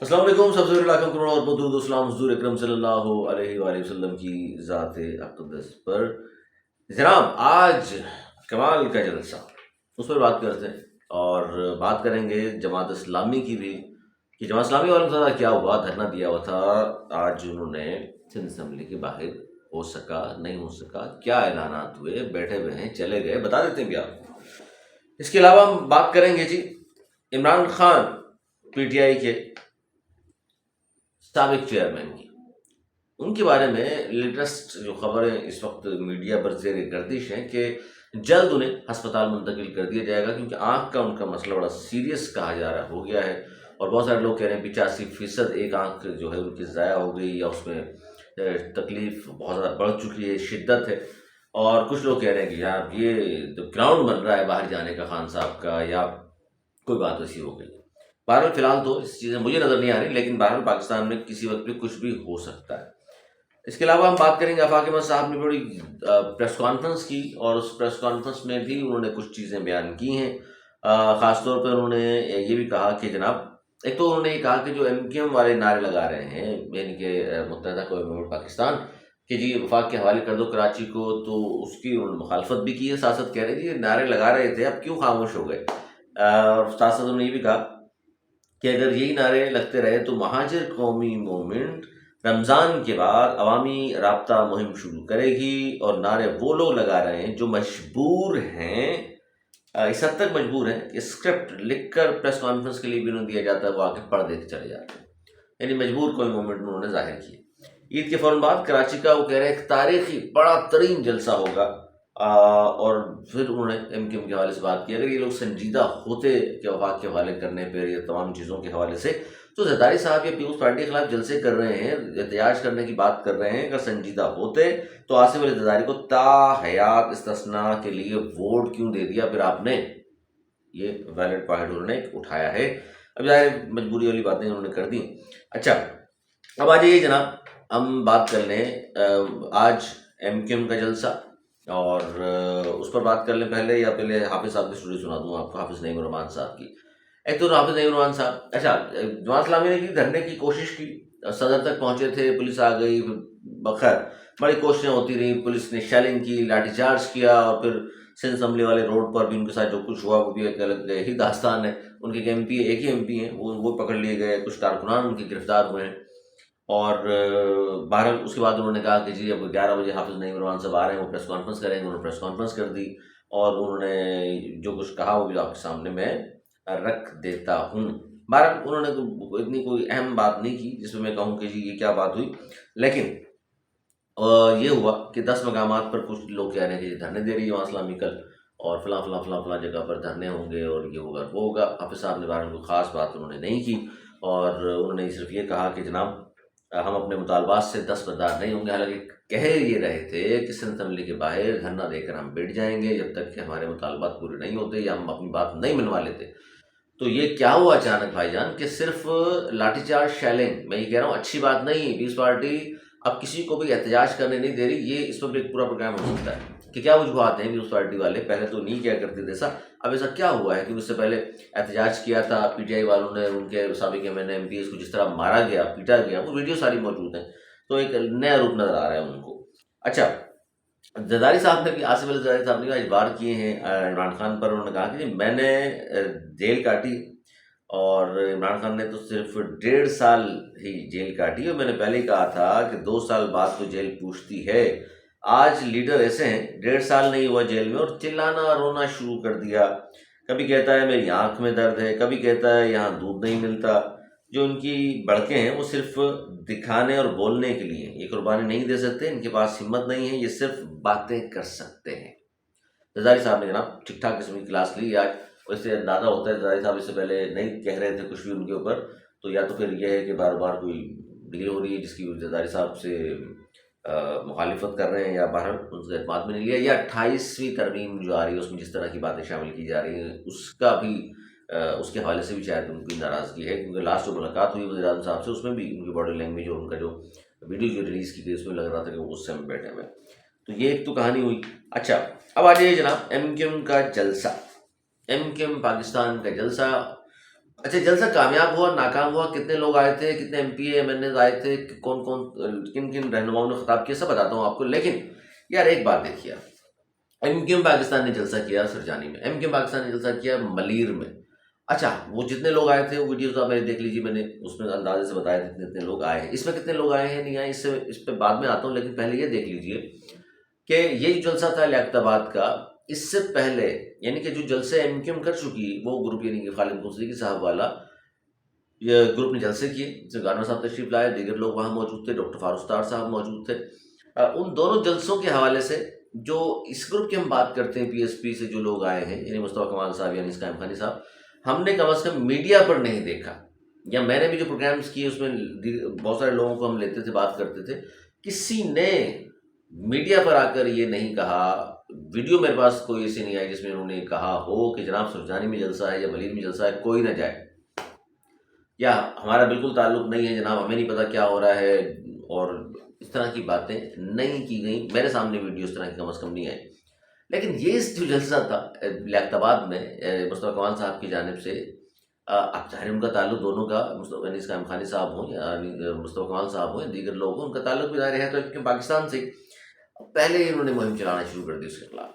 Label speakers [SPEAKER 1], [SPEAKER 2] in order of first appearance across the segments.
[SPEAKER 1] السلام علیکم، سب سے لاکھوں کروڑ اور بدرود اسلام حضور اکرم صلی اللہ علیہ وآلہ وسلم کی ذات اقدس پر۔ جناب آج کمال کا جلسہ، اس پر بات کرتے ہیں، اور بات کریں گے جماعت اسلامی کی بھی، کہ جماعت اسلامی والوں کے ساتھ کیا ہوا، دھرنا دیا ہوا تھا آج انہوں نے سندھ اسمبلی کے باہر، ہو سکا نہیں ہو سکا، کیا اعلانات ہوئے، بیٹھے ہوئے ہیں چلے گئے، بتا دیتے ہیں بھی آپ کو۔ اس کے علاوہ ہم بات کریں گے جی Imran Khan P T I کے سابق چیئرمین کی، ان کے بارے میں لیٹسٹ جو خبریں اس وقت میڈیا پر زیر گردش ہیں کہ جلد انہیں ہسپتال منتقل کر دیا جائے گا، کیونکہ آنکھ کا ان کا مسئلہ بڑا سیریس کہا جا رہا ہو گیا ہے، اور بہت سارے لوگ کہہ رہے ہیں 85% ایک آنکھ جو ہے ان کی ضائع ہو گئی، یا اس میں تکلیف بہت زیادہ بڑھ چکی ہے، شدت ہے، اور کچھ لوگ کہہ رہے ہیں کہ یار یہ جو گراؤنڈ بن رہا ہے باہر جانے کا خان صاحب کا، یا کوئی بات ایسی ہو گئی۔ بہرحال فی الحال تو اس چیزیں مجھے نظر نہیں آ رہی، لیکن بہرحال پاکستان میں کسی وقت بھی کچھ بھی ہو سکتا ہے۔ اس کے علاوہ ہم بات کریں گے، آفاق احمد صاحب نے بڑی پریس کانفرنس کی، اور اس پریس کانفرنس میں بھی انہوں نے کچھ چیزیں بیان کی ہیں۔ خاص طور پر انہوں نے یہ بھی کہا کہ جناب، ایک تو انہوں نے یہ کہا کہ جو ایم کیو ایم والے نعرے لگا رہے ہیں، یعنی کہ متحدہ قومی ملک پاکستان، کہ جی وفاق کے حوالے کر دو کراچی کو، تو اس کی انہوں نے مخالفت بھی کی ہے، ساتھ ساتھ کہہ رہے ہیں جی یہ نعرے لگا رہے تھے، اب کیوں خاموش ہو گئے، اور ساتھ ساتھ انہوں نے یہ بھی کہا کہ اگر یہی نعرے لگتے رہے تو مہاجر قومی موومنٹ رمضان کے بعد عوامی رابطہ مہم شروع کرے گی، اور نعرے وہ لوگ لگا رہے ہیں جو مجبور ہیں، اس حد تک مجبور ہیں کہ اسکرپٹ لکھ کر پریس کانفرنس کے لیے بھی انہیں دیا جاتا ہے، وہ آ کے پڑھ دے کے چلے جاتے ہیں، یعنی مجبور کوئی موومنٹ انہوں نے ظاہر کی۔ عید کے فوراً بعد کراچی کا وہ کہہ رہے ہیں ایک تاریخی بڑا ترین جلسہ ہوگا، اور پھر انہوں نے ایم کیو ایم کے حوالے سے بات کی، اگر یہ لوگ سنجیدہ ہوتے کہ وفاق کے حوالے کرنے پہ، یہ تمام چیزوں کے حوالے سے، تو زرداری صاحب یہ پیپلز پارٹی کے خلاف جلسے کر رہے ہیں، احتجاج کرنے کی بات کر رہے ہیں، اگر سنجیدہ ہوتے تو آصف علی زرداری کو تا حیات استثناء کے لیے ووٹ کیوں دے دیا پھر آپ نے؟ یہ ویلڈ پوائنٹ انہوں نے اٹھایا ہے۔ اب ظاہر مجبوری والی باتیں انہوں نے کر دی۔ اچھا، اب آ جائیے جناب، ہم بات کر لیں آج ایم کیو ایم کا جلسہ، اور اس پر بات کر لیں پہلے، یا پہلے حافظ صاحب کی اسٹوری سنا دوں آپ کو، حافظ نعیم الرحمان صاحب کی۔ ایک تو حافظ نعیم الرحمان صاحب، اچھا جماعت اسلامی نے کی دھرنے کی کوشش کی، صدر تک پہنچے تھے، پولیس آ گئی، بخیر بڑی کوششیں ہوتی رہیں، پولیس نے شیلنگ کی، لاٹھی چارج کیا، اور پھر سندھ اسمبلی والے روڈ پر بھی ان کے ساتھ جو کچھ ہوا وہ بھی ایک الگ ہی داستان ہے۔ ان کے ایم پی، ایک ہی ایم پی ہیں، وہ پکڑ لیے گئے، کچھ کارکنان ان کے گرفتار ہوئے ہیں، اور بہرحال اس کے بعد انہوں نے کہا کہ جی اب 11 بجے حافظ نعیم الرحمان صاحب آ رہے ہیں، وہ پریس کانفرنس کریں گے، انہوں نے پریس کانفرنس کر دی، اور انہوں نے جو کچھ کہا وہ بھی آپ کے سامنے میں رکھ دیتا ہوں۔ بہرحال انہوں نے اتنی کوئی اہم بات نہیں کی جس میں میں کہوں کہ جی یہ کیا بات ہوئی، لیکن یہ ہوا کہ 10 مقامات پر کچھ لوگ کہہ رہے ہیں کہ یہ دھرنے دے رہی ہے جماعت اسلامی کل، اور فلاں فلاں فلاں فلاں جگہ پر دھرنے ہوں گے، اور یہ ہوگا وہ ہوگا۔ حافظ صاحب نے بہرحال کوئی خاص بات انہوں نے نہیں کی، اور انہوں نے صرف یہ کہا کہ جناب ہم اپنے مطالبات سے دستبردار نہیں ہوں گے، حالانکہ کہہ یہ رہے تھے کہ سندھ اسمبلی کے باہر دھرنا دے کر ہم بیٹھ جائیں گے جب تک کہ ہمارے مطالبات پورے نہیں ہوتے یا ہم اپنی بات نہیں منوا لیتے۔ تو یہ کیا ہوا اچانک بھائی جان کہ صرف لاٹھی چارج، شیلنگ؟ میں یہ کہہ رہا ہوں اچھی بات نہیں، پیپلز پارٹی اب کسی کو بھی احتجاج کرنے نہیں دے رہی، یہ اس پر بھی ایک پورا پروگرام ہو سکتا ہے کہ کیا وجوہات ہیں پیپلز پارٹی والے، پہلے تو نہیں کیا کرتے تھے ایسا، اب ایسا کیا ہوا ہے کہ اس سے پہلے احتجاج کیا تھا پی ٹی آئی والوں نے، ان کے سابق ایم این ایم پیز کو جس طرح مارا گیا، پیٹا گیا، وہ ویڈیو ساری موجود ہیں، تو ایک نیا روپ نظر آ رہا ہے ان کو۔ اچھا، زرداری صاحب نے بھی، آصف علی زرداری صاحب نے بھی اخبار کیے ہیں عمران خان پر، انہوں نے کہا کہ جی میں نے جیل کاٹی، اور عمران خان نے تو صرف 1.5 سال ہی جیل کاٹی، اور میں نے پہلے ہی کہا تھا کہ 2 سال بعد تو جیل پوچھتی ہے۔ آج لیڈر ایسے ہیں 1.5 سال نہیں ہوا جیل میں، اور چلانا رونا شروع کر دیا، کبھی کہتا ہے میری آنکھ میں درد ہے، کبھی کہتا ہے یہاں دودھ نہیں ملتا۔ جو ان کی بڑکیں ہیں وہ صرف دکھانے اور بولنے کے لیے، یہ قربانی نہیں دے سکتے، ان کے پاس ہمت نہیں ہے، یہ صرف باتیں کر سکتے ہیں۔ زرداری صاحب نے جناب ٹھیک ٹھاک قسم کی کلاس لی آج، اور اس سے اندازہ ہوتا ہے زرداری صاحب اس سے پہلے نہیں کہہ رہے تھے کچھ بھی ان کے اوپر، تو یا تو پھر یہ ہے کہ بار بار کوئی ڈیل ہو رہی ہے جس کی زرداری صاحب سے مخالفت کر رہے ہیں، یا بہرحال ان سے اعتماد میں نہیں لیا، یا 28ویں ترمیم جو آ رہی ہے اس میں جس طرح کی باتیں شامل کی جا رہی ہیں اس کا بھی اس کے حوالے سے بھی شاید ان کی ناراضگی ہے، کیونکہ لاسٹ جو ملاقات ہوئی وزیر اعظم صاحب سے، اس میں بھی ان کی باڈی لینگویج اور ان کا جو ویڈیو جو ریلیز کی گئی اس میں لگ رہا تھا کہ وہ غصے میں بیٹھے ہوئے، تو یہ ایک تو کہانی ہوئی۔ اچھا، اب آ جائیے جناب ایم کیو ایم کا جلسہ، ایم کیو ایم پاکستان کا جلسہ، اچھا، جلسہ کامیاب ہوا ناکام ہوا، کتنے لوگ آئے تھے، کتنے M P A M N As آئے تھے، کون کون کن کن رہنماؤں نے خطاب کیا، سب بتاتا ہوں آپ کو. لیکن یار ایک بات دیکھیے، ایم کیو ایم پاکستان نے جلسہ کیا سرجانی میں، ایم کیو ایم پاکستان نے جلسہ کیا ملیر میں. اچھا، وہ جتنے لوگ آئے تھے وہ ویڈیوز آپ دیکھ لیجیے، میں نے اس میں اندازے سے بتایا تھا کتنے کتنے لوگ آئے ہیں. اس میں کتنے لوگ آئے ہیں نہیں آئے، اس پہ بعد میں آتا ہوں، لیکن پہلے یہ دیکھ لیجیے کہ یہ جو جلسہ تھا لیاقت آباد کا، اس سے پہلے یعنی کہ جو جلسے ایم کیو ایم کر چکی وہ گروپ، یعنی کہ خالد صدیقی صاحب والا یہ گروپ نے جلسے کیے، جس میں گورنر صاحب تشریف لائے، دیگر لوگ وہاں موجود تھے، ڈاکٹر فاروق ستار صاحب موجود تھے. ان دونوں جلسوں کے حوالے سے جو اس گروپ کی ہم بات کرتے ہیں، پی ایس پی سے جو لوگ آئے ہیں، یعنی مصطفیٰ کمال صاحب یعنی قائم خانی صاحب، ہم نے کم از کم میڈیا پر نہیں دیکھا، یا میں نے بھی جو پروگرامز کیے اس میں بہت سارے لوگوں کو ہم لیتے تھے، بات کرتے تھے، کسی نے میڈیا پر آ کر یہ نہیں کہا، ویڈیو میرے پاس کوئی ایسی نہیں آئی جس میں انہوں نے کہا ہو کہ جناب سرجانی میں جلسہ ہے یا ملیر میں جلسہ ہے، کوئی نہ جائے، یا ہمارا بالکل تعلق نہیں ہے جناب، ہمیں نہیں پتا کیا ہو رہا ہے، اور اس طرح کی باتیں نہیں کی گئیں. میرے سامنے ویڈیو اس طرح کی کم از کم نہیں آئی. لیکن یہ جو جلسہ تھا لیاقت آباد میں مصطفیٰ کمال صاحب کی جانب سے، اب ظاہر ان کا تعلق دونوں کا، یعنی قائم خانی صاحب ہوں یا مصطفیٰ کمال صاحب ہوں یا دیگر لوگ ہوں، ان کا تعلق بھی ظاہر ہے تو کیونکہ پاکستان سے پہلے ہی انہوں نے مہم چلانا شروع کر دی اس کے خلاف.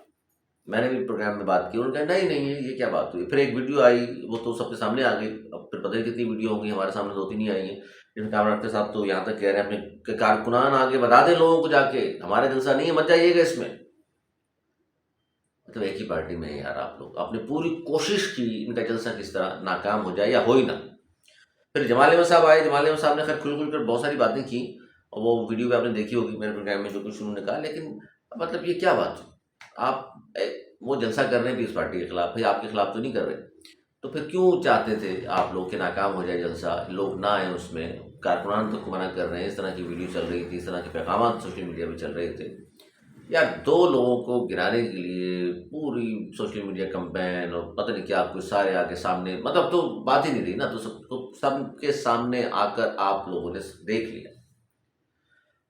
[SPEAKER 1] میں نے بھی پروگرام میں بات کی، انہوں نے کہا نہیں نہیں یہ کیا بات ہوئی. پھر ایک ویڈیو آئی، وہ تو سب کے سامنے آ گئی، اب پھر پتہ نہیں کتنی ویڈیو ہوں گی، ہمارے سامنے 2 3 ہی آئی ہیں. جن کامران اختر صاحب تو یہاں تک کہہ رہے ہیں اپنے کارکنان آگے بتا دیں لوگوں کو جا کے ہمارے جلسہ نہیں ہے، مت جائیے گا اس میں. مطلب ایک ہی پارٹی میں ہیں یار آپ لوگ. آپ نے پوری کوشش کی ان کا جلسہ کس طرح ناکام ہو جائے یا ہو ہی نہ. پھر جمال احمد صاحب آئے، جمال احمد صاحب نے خیر کھل کھل کر بہت ساری باتیں کی، اور وہ ویڈیو بھی آپ نے دیکھی ہوگی میرے پروگرام میں جو کچھ انہوں نے کہا. لیکن مطلب یہ کیا بات ہوئی؟ آپ وہ جلسہ کر رہے ہیں پیپلز پارٹی کے خلاف، بھائی آپ کے خلاف تو نہیں کر رہے، تو پھر کیوں چاہتے تھے آپ لوگ کہ ناکام ہو جائے جلسہ، لوگ نہ آئیں اس میں، کارکنان تک کو منع کر رہے ہیں، اس طرح کی ویڈیو چل رہی تھی، اس طرح کے پیغامات سوشل میڈیا پہ چل رہے تھے. یار 2 لوگوں کو گرانے کے لیے پوری سوشل میڈیا کمپین اور پتہ نہیں کیا، کوئی سارے آ کے سامنے، مطلب تو بات ہی نہیں رہی نا، تو سب کے سامنے آ کر آپ لوگوں نے دیکھ لیا.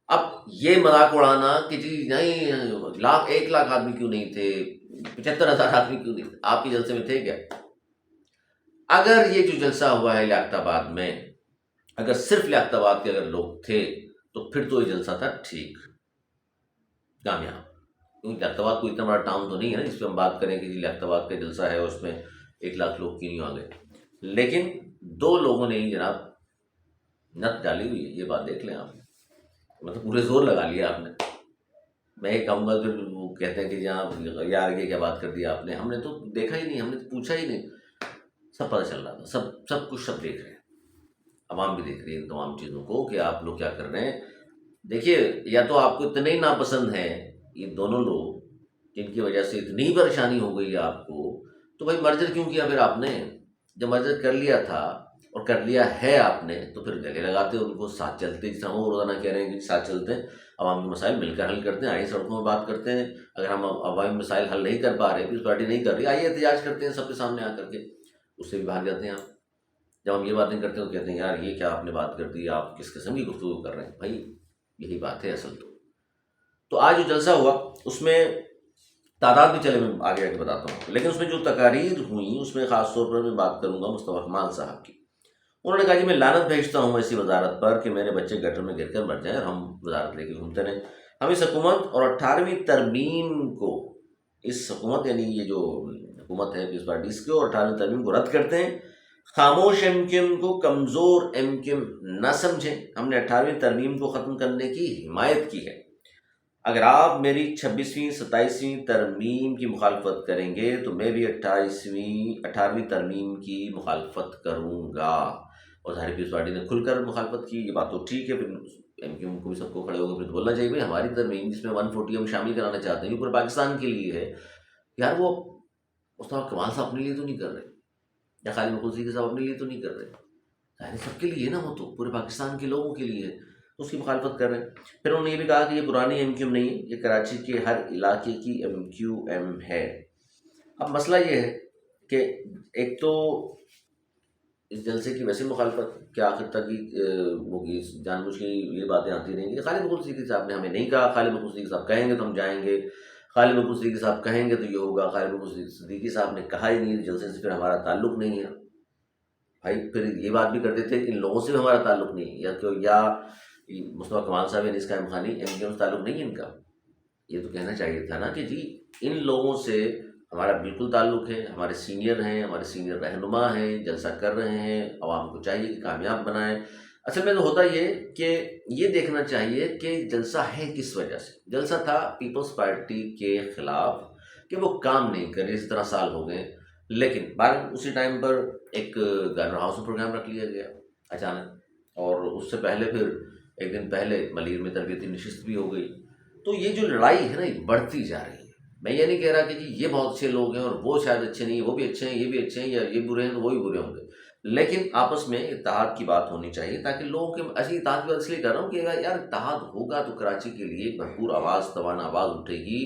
[SPEAKER 1] اب یہ مذاق اڑانا کہ جی نہیں 1 لاکھ آدمی کیوں نہیں تھے، 75,000 آدمی کیوں نہیں تھے، آپ کے جلسے میں تھے کیا؟ اگر یہ جو جلسہ ہوا ہے لیاقت آباد میں، اگر صرف لیاقت آباد کے اگر لوگ تھے تو پھر تو یہ جلسہ تھا ٹھیک، کامیاب. کیونکہ لیاقت آباد کوئی اتنا بڑا ٹاؤن تو نہیں ہے نا جس پہ ہم بات کریں کہ جی لیاقت آباد کا جلسہ ہے اور اس میں 1 لاکھ لوگ کیوں نہیں آ گئے. لیکن 2 لوگوں نے ہی جناب نت ڈالی ہوئی ہے، یہ بات دیکھ لیں آپ. مطلب پورے زور لگا لیا آپ نے. میں یہ کہوں گا، پھر وہ کہتے ہیں کہ جہاں یار یہ کیا بات کر دیا آپ نے، ہم نے تو دیکھا ہی نہیں، ہم نے تو پوچھا ہی نہیں. سب پتہ چل رہا تھا، سب کچھ سب دیکھ رہے ہیں، عوام بھی دیکھ رہی ہے ان تمام چیزوں کو کہ آپ لوگ کیا کر رہے ہیں. دیکھیے، یا تو آپ کو اتنے ہی ناپسند ہیں یہ دونوں لوگ جن کی وجہ سے اتنی پریشانی ہو گئی ہے آپ کو، تو بھائی مرجر کیوں کیا پھر آپ نے؟ جب مرجر کر لیا تھا اور کر لیا ہے آپ نے، تو پھر گلے لگاتے ان کو، ساتھ چلتے، جس طرح وہ روزانہ کہہ رہے ہیں کہ ساتھ چلتے ہیں، عوام کے مسائل مل کر حل کرتے ہیں، آئیے سڑکوں میں بات کرتے ہیں. اگر ہم عوامی مسائل حل نہیں کر پا رہے، پیپلز پارٹی نہیں کر رہی، آئیے احتجاج کرتے ہیں سب کے سامنے آ کر کے. اس سے بھی بھاگ جاتے ہیں آپ. جب ہم یہ باتیں کرتے ہیں تو کہتے ہیں یار یہ کیا آپ نے بات کر دی، آپ کس قسم کی گفتگو کر رہے ہیں. بھائی یہی بات ہے اصل تو آج جو جلسہ ہوا اس میں تعداد بھی چلے میں آگے آ کے بتاتا ہوں، لیکن اس میں جو تقاریر ہوئیں اس میں خاص طور پر میں بات کروں گا مصطفیٰ کمال صاحب کی. انہوں نے کہا کہ میں لعنت بھیجتا ہوں ایسی وزارت پر کہ میرے بچے گٹر میں گر کر مر جائیں اور ہم وزارت لے کے گھومتے رہیں. ہم اس حکومت اور 18ویں ترمیم کو، اس حکومت یعنی یہ جو حکومت ہے پیپلز پارٹی، اس کو اور 18ویں ترمیم کو رد کرتے ہیں. خاموش ایم کیو ایم کو کمزور ایم کیو ایم نہ سمجھیں، ہم نے 18ویں ترمیم کو ختم کرنے کی حمایت کی ہے. اگر آپ میری 26ویں 27ویں ترمیم کی مخالفت کریں گے تو میں بھی 18ویں ترمیم کی مخالفت کروں گا. اور ظاہر پیپلز پارٹی نے کھل کر مخالفت کی، یہ بات تو ٹھیک ہے. پھر ایم کیو ایم کو بھی سب کو کھڑے ہو کے پھر بولنا چاہیے بھائی ہماری ترمیم جس میں 140 ہم شامل کرانا چاہتے ہیں، یہ پورے پاکستان کے لیے ہے. یار وہ مصطفیٰ کمال صاحب اپنے لیے تو نہیں کر رہے، یا خالد صدیقی صاحب اپنے لیے تو نہیں کر رہے، ظاہر سب کے لیے نا، وہ تو پورے پاکستان کے لوگوں کے لیے ہے، اس کی مخالفت کر رہے ہیں. پھر انہوں نے یہ بھی کہا کہ یہ پرانی ایم کیو ایم نہیں ہے، یہ کراچی کے ہر علاقے کی ایم کیو ایم ہے. اب مسئلہ یہ ہے کہ ایک تو اس جلسے کی ویسے مخالفت کہ آخر تک ہی ہوگی، جان بوجھ کے یہ باتیں آتی رہیں گی. خالد صدیقی صاحب نے ہمیں نہیں کہا، خالد صدیقی صاحب کہیں گے تو ہم جائیں گے، خالد صدیقی صاحب کہیں گے تو یہ ہوگا. خالد صدیقی صاحب نے کہا ہی نہیں، جلسے سے پھر ہمارا تعلق نہیں ہے. بھائی پھر یہ بات بھی کر دیتے ان لوگوں سے بھی ہمارا تعلق نہیں، یا مصطفیٰ کمال صاحب انیس قائم خانی ایم کیو ایم سے تعلق نہیں ہے ان کا، یہ تو کہنا چاہیے تھا نا کہ جی ان لوگوں سے ہمارا بالکل تعلق ہے، ہمارے سینئر ہیں، ہمارے سینئر رہنما ہیں، جلسہ کر رہے ہیں، عوام کو چاہیے کہ کامیاب بنائیں۔ اصل میں تو ہوتا یہ کہ یہ دیکھنا چاہیے کہ جلسہ ہے کس وجہ سے۔ جلسہ تھا پیپلز پارٹی کے خلاف کہ وہ کام نہیں کر رہی، اس طرح سال ہو گئے، لیکن بعد اسی ٹائم پر ایک گورنر ہاؤس میں پروگرام رکھ لیا گیا اچانک، اور اس سے پہلے پھر ایک دن پہلے ملیر میں تربیتی نشست بھی ہو گئی۔ تو یہ جو لڑائی ہے نا یہ بڑھتی جا رہی ہے۔ میں یہ نہیں کہہ رہا کہ جی یہ بہت اچھے لوگ ہیں اور وہ شاید اچھے نہیں، وہ بھی اچھے ہیں، یہ بھی اچھے ہیں، یا یہ برے ہیں تو وہ بھی برے ہوں گے، لیکن آپس میں اتحاد کی بات ہونی چاہیے تاکہ لوگوں کے ایسی اتحاد کی بات اس لیے کر رہا ہوں کہ یار اتحاد ہوگا تو کراچی کے لیے بھرپور آواز توانا آواز اٹھے گی۔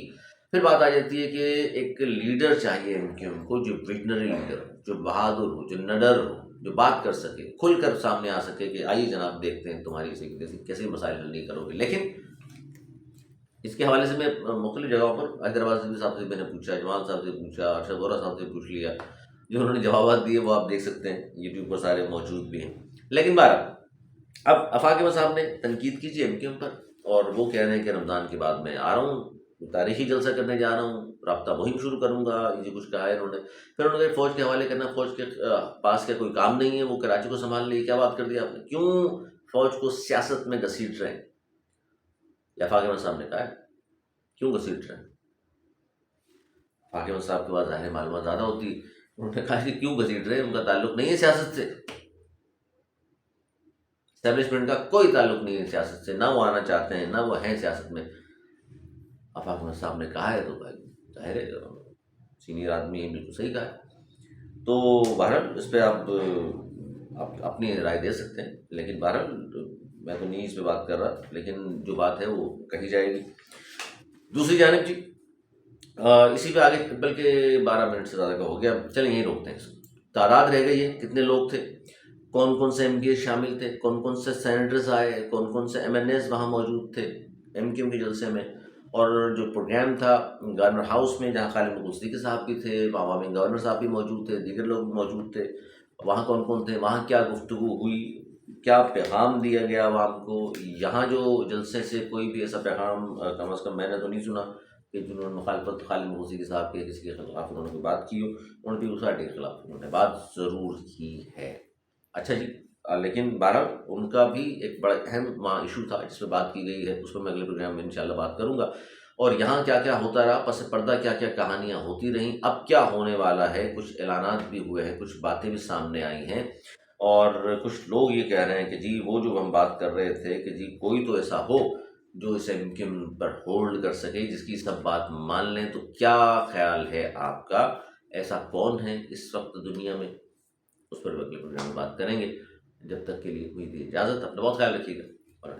[SPEAKER 1] پھر بات آ جاتی ہے کہ ایک لیڈر چاہیے ان کو جو ویژنری لیڈر ہو، جو بہادر ہو، جو نڈر ہو، جو بات کر سکے، کھل کر سامنے آ سکے کہ آئیے جناب دیکھتے ہیں تمہاری کیسے مسائل حل نہیں کرو گے۔ لیکن اس کے حوالے سے میں مختلف جگہوں پر حیدرآباد سے صاحب سے میں نے پوچھا، جمال صاحب سے پوچھا، ارشد غورا صاحب سے پوچھ لیا، جو انہوں نے جوابات دیے وہ آپ دیکھ سکتے ہیں، یوٹیوب پر سارے موجود بھی ہیں۔ لیکن بہرحال اب آفاق احمد صاحب نے تنقید کی ایم کیو ایم پر، اور وہ کہہ رہے ہیں کہ رمضان کے بعد میں آ رہا ہوں، تاریخی جلسہ کرنے جا رہا ہوں، رابطہ مہم شروع کروں گا، یہ کچھ کہا ہے انہوں نے۔ پھر انہوں نے فوج کے حوالے کرنا، فوج کے پاس کا کوئی کام نہیں ہے، وہ کراچی کو سنبھال لی، کیا بات کر دی آپ نے؟ کیوں فوج کو سیاست میں گھسیٹ رہے ہیں؟ یہ آفاق احمد صاحب نے کہا ہے، کیوں گھسیٹ رہے ہیں؟ آفاق احمد صاحب کے پاس ظاہر معلومات زیادہ ہوتی، انہوں نے کہا کہ کیوں گھسیٹ رہے ہیں، ان کا تعلق نہیں ہے سیاست سے، اسٹیبلشمنٹ کا کوئی تعلق نہیں ہے سیاست سے، نہ وہ آنا چاہتے ہیں، نہ وہ ہیں سیاست میں۔ آفاق احمد صاحب نے کہا ہے تو بھائی ظاہر ہے سینئر آدمی ہے، بالکل صحیح کہا ہے۔ تو بہرحال اس پہ آپ اپنی رائے دے سکتے ہیں، لیکن بہرحال میں تو نہیں اس پہ بات کر رہا، لیکن جو بات ہے وہ کہی جائے گی۔ دوسری جانب جی اسی پہ آگے، بلکہ 12 منٹ سے زیادہ کا ہو گیا، چلیں یہیں روکتے ہیں اس کو۔ تعداد رہ گئی ہے، کتنے لوگ تھے، کون کون سے ایم پی شامل تھے، کون کون سے سینیٹرز آئے، کون کون سے ایم این ایز وہاں موجود تھے ایم کیو کے جلسے میں، اور جو پروگرام تھا گورنر ہاؤس میں جہاں خالد محمود صدیقی صاحب بھی تھے، وہاں میں گورنر صاحب بھی موجود تھے، دیگر لوگ بھی موجود تھے، وہاں کون کون تھے، وہاں کیا گفتگو ہوئی، کیا پیغام دیا گیا عوام کو۔ یہاں جو جلسے سے کوئی بھی ایسا پیغام کم از کم میں نے تو نہیں سنا کہ جنہوں نے مخالفت خالد محمود صدیقی صاحب کے کسی کے خلاف انہوں نے کوئی بات کی ہو، انہوں نے پیپلز پارٹی کے خلاف انہوں نے بات ضرور کی ہے۔ اچھا جی، لیکن بہرحال ان کا بھی ایک بڑا اہم وہاں ایشو تھا جس پہ بات کی گئی ہے، اس پہ میں اگلے پروگرام میں انشاءاللہ بات کروں گا، اور یہاں کیا کیا ہوتا رہا، پس پردہ کیا کیا کہانیاں ہوتی رہیں، اب کیا ہونے والا ہے، کچھ اعلانات بھی ہوئے ہیں، کچھ باتیں بھی سامنے آئی ہیں، اور کچھ لوگ یہ کہہ رہے ہیں کہ جی وہ جو ہم بات کر رہے تھے کہ جی کوئی تو ایسا ہو جو اسے ممکن پر ہولڈ کر سکے، جس کی سب بات مان لیں۔ تو کیا خیال ہے آپ کا، ایسا کون ہے اس وقت دنیا میں؟ اس پر اگلے پروگرام میں بات کریں گے۔ جب تک کے لیے مجھے اجازت، اپنا بہت خیال رکھیے گا، اور